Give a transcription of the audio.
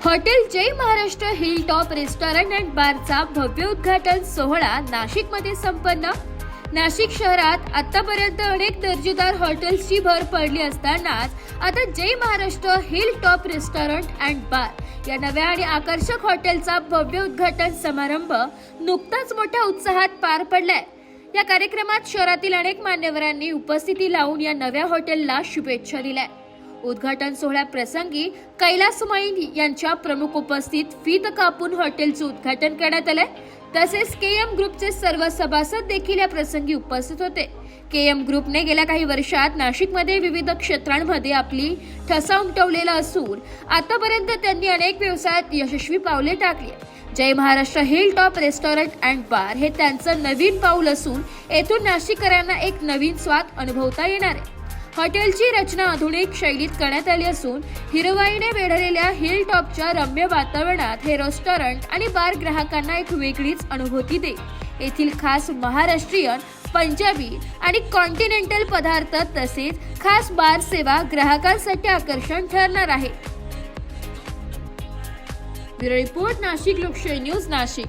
Hotel Jai Maharashtra hill top restaurant and बारचा भव्य उद्घाटन सोहळा नाशिकमध्ये संपन्न। नाशिक शहरात आतापर्यंत अनेक दर्जेदार हॉटेल्सची भर पडली असतानाच आता Jai Maharashtra hill top restaurant and bar या नव्या आणि आकर्षक हॉटेलचा भव्य उद्घाटन समारंभ नुकताच मोठ्या उत्साहात पार पडलाय। या कार्यक्रमात शहरातील अनेक मान्यवरांनी उपस्थिती लावून या नव्या हॉटेलला शुभेच्छा दिल्या। उद्घाटन सोहळ्याप्रसंगी कैलास माईन यांच्या प्रमुख उपस्थित फीत कापून हॉटेलचे उद्घाटन करण्यात आले। तसेच केएम ग्रुपचे सर्व सभासद देखील या प्रसंगी उपस्थित होते। केएम ग्रुपने गेल्या काही वर्षात नाशिकमध्ये विविध क्षेत्रांमध्ये आपली ठसा उमटवलेला असून आतापर्यंत त्यांनी अनेक व्यवसायात यशस्वी पावले टाकली। Jai Maharashtra hill top restaurant and bar हे त्यांचं नवीन पाऊल असून येथून नाशिककरांना एक नवीन स्वाद अनुभवता येणार आहे। हॉटेलची रचना आधुनिक शैलीत करण्यात आली असून हिरवाईने वेढलेल्या हिल टॉपच्या रम्य वातावरणात हे रेस्टॉरंट आणि बार ग्राहकांना एक वेगळीच अनुभूती देईल। येथील खास महाराष्ट्रीयन, पंजाबी आणि कॉन्टिनेंटल पदार्थ तसेच खास बार सेवा ग्राहकांसाठी आकर्षण ठरणार आहे। ब्युरो रिपोर्ट, नाशिक लोकशाही न्यूज, नाशिक।